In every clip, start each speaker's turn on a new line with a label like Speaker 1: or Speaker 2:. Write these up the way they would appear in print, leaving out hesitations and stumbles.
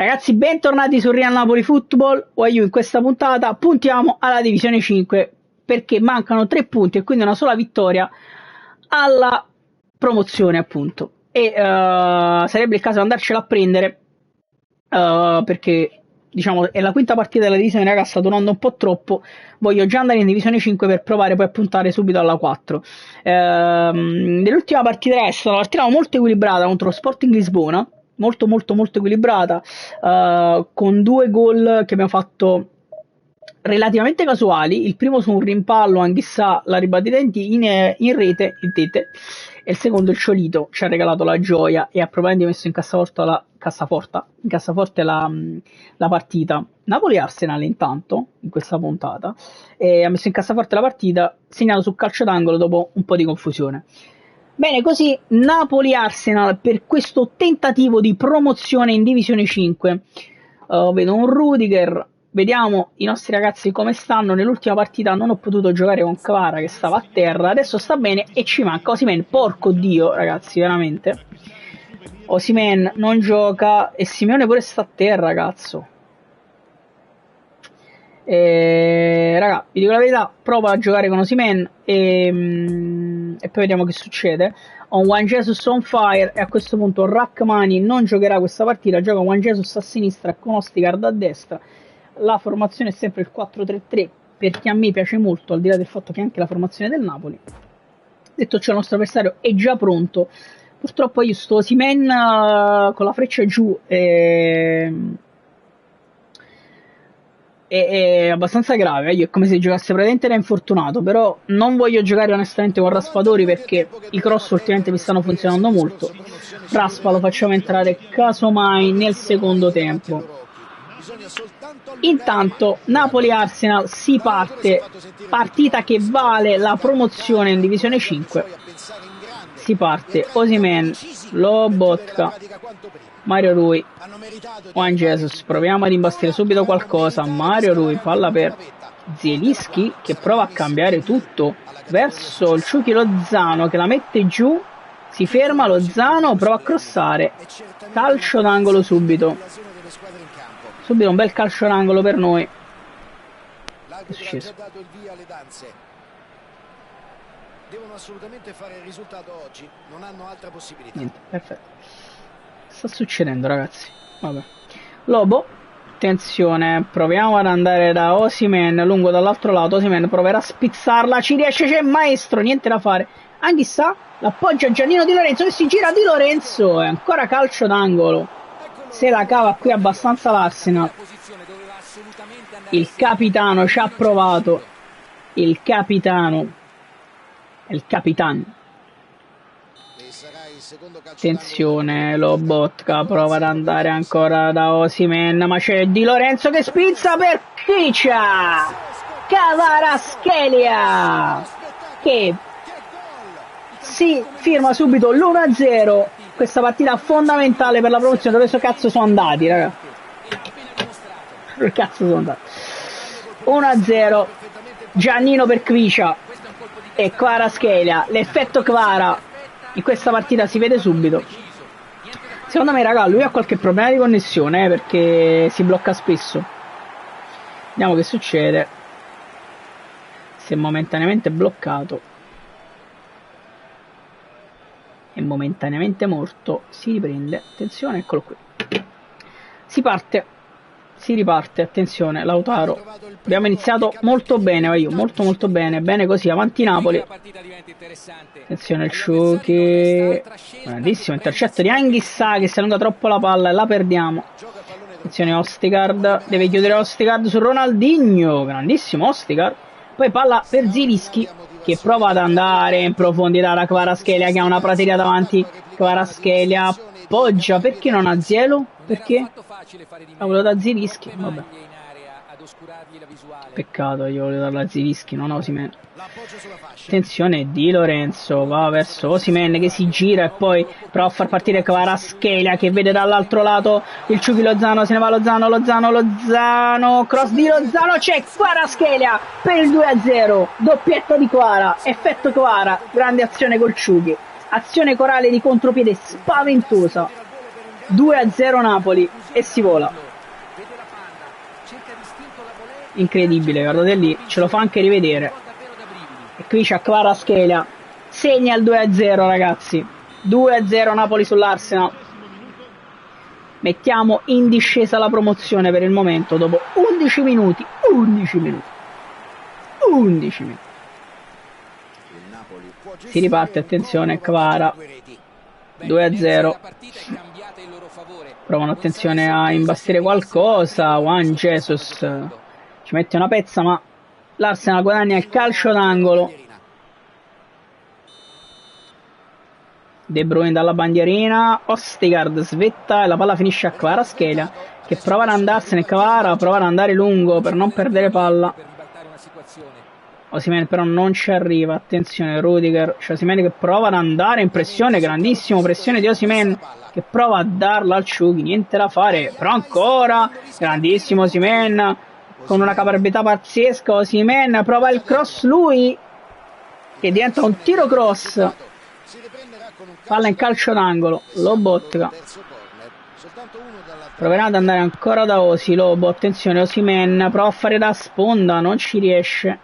Speaker 1: Ragazzi, bentornati su Real Napoli Football. In questa puntata puntiamo alla Divisione 5 perché mancano 3 punti e quindi una sola vittoria alla promozione, appunto. E sarebbe il caso di andarcela a prendere perché diciamo è la quinta partita della divisione, raga, sta durando un po' troppo. Voglio già andare in Divisione 5 per provare poi a puntare subito alla 4. Nell'ultima partita è stata una partita molto equilibrata contro lo Sporting Lisbona, molto equilibrata, con 2 gol che abbiamo fatto relativamente casuali. Il primo su un rimpallo, Anghissà l'ha ribattita in rete, e il secondo, il Ciolito, ci ha regalato la gioia e ha probabilmente messo in cassaforte la partita. Napoli-Arsenal intanto, in questa puntata, ha messo in cassaforte la partita, segnato sul calcio d'angolo dopo un po' di confusione. Bene, così Napoli-Arsenal per questo tentativo di promozione in Divisione 5. Vedo un Rudiger. Vediamo i nostri ragazzi come stanno. Nell'ultima partita non ho potuto giocare con Kvara che stava a terra, adesso sta bene e ci manca Osimhen. Porco Dio, ragazzi, veramente. Osimhen non gioca e Simeone pure sta a terra, cazzo. Raga, vi dico la verità, prova a giocare con Osimhen e poi vediamo che succede. Ho Juan Jesus on fire e a questo punto Rachmani non giocherà questa partita, gioca Juan Jesus a sinistra con Ostigard a destra. La formazione è sempre il 4-3-3 perché a me piace molto, al di là del fatto che è anche la formazione del Napoli. Detto ciò, il nostro avversario è già pronto. Purtroppo io sto Osimhen con la freccia giù è abbastanza grave. È come se giocasse praticamente da infortunato, però non voglio giocare onestamente con Raspadori perché i cross ultimamente mi stanno funzionando molto. Raspa lo facciamo entrare casomai nel secondo tempo. Intanto Napoli-Arsenal si parte, partita che vale la promozione in Divisione 5. Si parte Osimhen, Lobotka, Mario Rui, Juan Jesus. Proviamo ad imbastire subito qualcosa. Mario Rui, palla per Zielinski che prova a cambiare tutto verso il Ciuchi Lozano che la mette giù. Si ferma Lozano, prova a crossare, calcio d'angolo subito un bel calcio d'angolo per noi. Che è successo? Devono assolutamente fare il risultato oggi, non hanno altra possibilità. Niente, perfetto. Sta succedendo, ragazzi. Vabbè. Lobo, attenzione, proviamo ad andare da Osimhen lungo dall'altro lato. Osimhen proverà a spizzarla, ci riesce, c'è maestro, niente da fare. Anghissà, l'appoggia Giannino Di Lorenzo che si gira. Di Lorenzo e ancora calcio d'angolo. Se la cava qui abbastanza l'Arsenal. Il capitano ci ha provato. Il capitano. Attenzione, Lobotka prova ad andare ancora da Osimhen, ma c'è Di Lorenzo che spizza per Chicha. Kvaratskhelia che si firma subito l'1-0. Questa partita fondamentale per la promozione. Dove cazzo sono andati, raga? Dove cazzo sono andati? 1-0. Giannino per Kvicia e Kvaratskhelia. L'effetto Kvara in questa partita si vede subito. Secondo me, raga, lui ha qualche problema di connessione perché si blocca spesso. Vediamo che succede. Si è momentaneamente bloccato. È momentaneamente morto, si riprende, attenzione, eccolo qui, si riparte, attenzione, Lautaro, abbiamo iniziato molto bene, molto bene così, avanti Napoli, attenzione il Ciuchi, grandissimo intercetto di Anghissà che si allunga troppo la palla e la perdiamo, attenzione Ostigard, deve chiudere Ostigard su Ronaldinho, grandissimo Ostigard, poi palla per Zielinski che prova ad andare in profondità da Kvaratskhelia che ha una prateria davanti. Kvaratskhelia appoggia, perché non ha Zielo? Perché? Ha voluto da Zielinski, vabbè. Peccato, io volevo darla a Zielinski, non Osimhen. Attenzione, Di Lorenzo va verso Osimhen che si gira e poi prova a far partire Kvaratskhelia che vede dall'altro lato il Ciuchi Lozano, se ne va Lozano, cross di Lozano, c'è Kvaratskhelia per il 2-0, doppietta di Kvara, effetto Kvara, grande azione col Ciuchi, azione corale di contropiede spaventosa. 2-0 Napoli e si vola. Incredibile, guardate lì, ce lo fa anche rivedere. E qui c'è Kvaratskhelia, segna il 2-0 ragazzi. 2-0 Napoli sull'Arsenal. Mettiamo in discesa la promozione per il momento dopo 11 minuti. 11 minuti. 11 minuti. Si riparte, attenzione, Kvara. 2-0. Provano, attenzione, a imbastire qualcosa. Juan Jesus ci mette una pezza, ma l'Arsenal guadagna il calcio d'angolo. De Bruyne dalla bandierina, Ostigard svetta e la palla finisce a Kvaratskhelia che prova ad andarsene. Kvara prova ad andare lungo per non perdere palla. Osimhen però non ci arriva, attenzione Rudiger, c'è Osimhen che prova ad andare in pressione, grandissimo pressione di Osimhen che prova a darla al Ciughi, niente da fare, però ancora, grandissimo Osimhen con una capacità pazzesca. Osimhen prova il cross lui che diventa un tiro cross, palla in calcio d'angolo, Lobotka proverà ad andare ancora da Osi, Lobo, attenzione Osimhen prova a fare da sponda, non ci riesce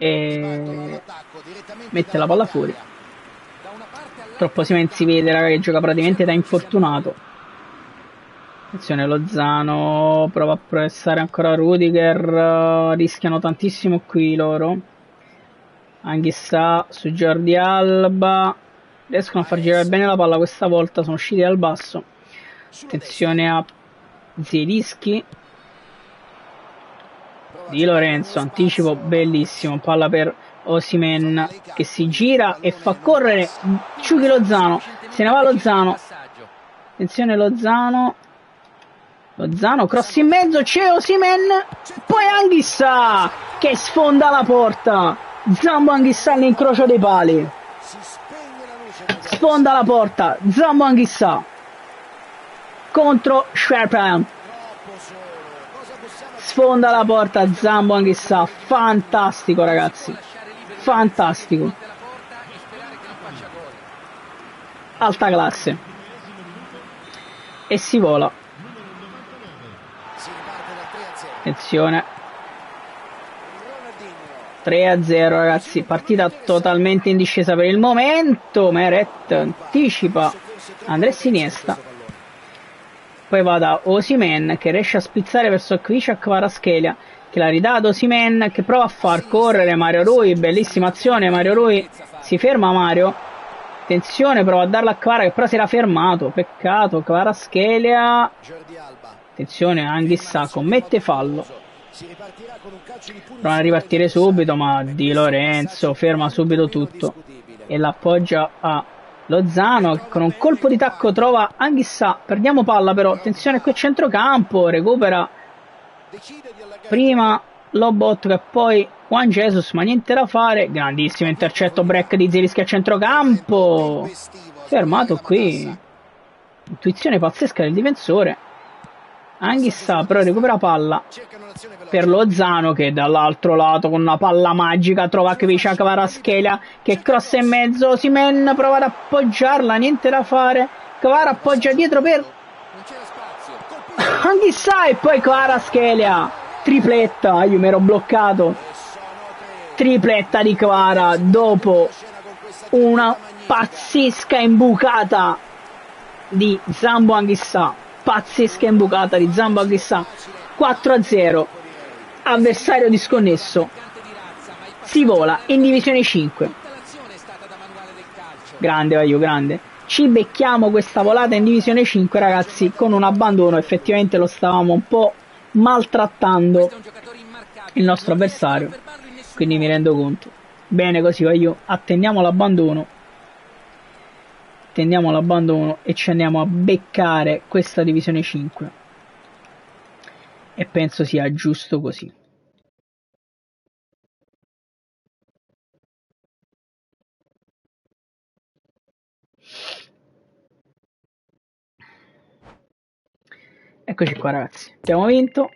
Speaker 1: e mette la palla fuori. Troppo Osimhen si vede raga che gioca praticamente da infortunato. Attenzione Lozano prova a pressare ancora Rudiger, rischiano tantissimo qui loro. Anghissà su Jordi Alba, riescono a far girare bene la palla questa volta, sono usciti dal basso. Attenzione a Zielinski, Di Lorenzo, anticipo bellissimo, palla per Osimhen che si gira e fa correre Ciughi Lozano, se ne va Lozano, attenzione Lozano, cross in mezzo, c'è Osimhen, poi Anghissà che sfonda la porta, Zambo Anghissà all'incrocio dei pali, sfonda la porta, Zambo Anghissà contro Sherpan, sfonda la porta Zambo Anghissà, fantastico ragazzi, fantastico, alta classe, e si vola. Attenzione, 3-0 ragazzi, partita totalmente in discesa per il momento. Meret anticipa Andrés Iniesta, poi va da Osimhen che riesce a spizzare verso Kvaratskhelia che la ridà ad Osimhen che prova a far correre Mario Rui, bellissima azione, Mario Rui si ferma, Mario, attenzione, prova a darla a Kvara che però si era fermato, peccato. Kvaratskhelia, attenzione, Anghissà commette fallo, prova a ripartire subito ma Di Lorenzo ferma subito tutto e l'appoggia a Lozano che con un colpo di tacco trova Anghissà, perdiamo palla però, attenzione qui a centrocampo, recupera prima Lobotka e poi Juan Jesus ma niente da fare, grandissimo intercetto break di Zielinski a centrocampo, fermato qui, intuizione pazzesca del difensore. Anghissà però recupera palla per Lozano che dall'altro lato con una palla magica trova Kvaratskhelia che crossa in mezzo, Osimhen prova ad appoggiarla, niente da fare, Kvara appoggia dietro per Anghissà e poi Kvaratskhelia, tripletta, io mi ero bloccato, tripletta di Kvara dopo una pazzesca imbucata di Zambo Anghissà, pazzesca imbucata di Zambo Anghissà. 4-0, avversario disconnesso, si vola in divisione 5, grande Vaio, grande, ci becchiamo questa volata in divisione 5 ragazzi con un abbandono, effettivamente lo stavamo un po' maltrattando il nostro avversario, quindi mi rendo conto, bene così Vaio, attendiamo l'abbandono e ci andiamo a beccare questa divisione 5 e penso sia giusto così. Eccoci qua ragazzi, abbiamo vinto,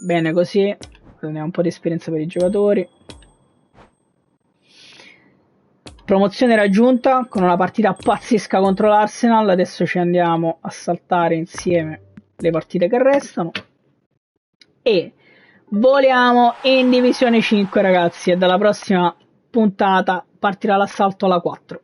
Speaker 1: bene così, prendiamo un po' di esperienza per i giocatori. promozione raggiunta con una partita pazzesca contro l'Arsenal. Adesso ci andiamo a saltare insieme le partite che restano e voliamo in divisione 5, ragazzi, e dalla prossima puntata partirà l'assalto alla 4.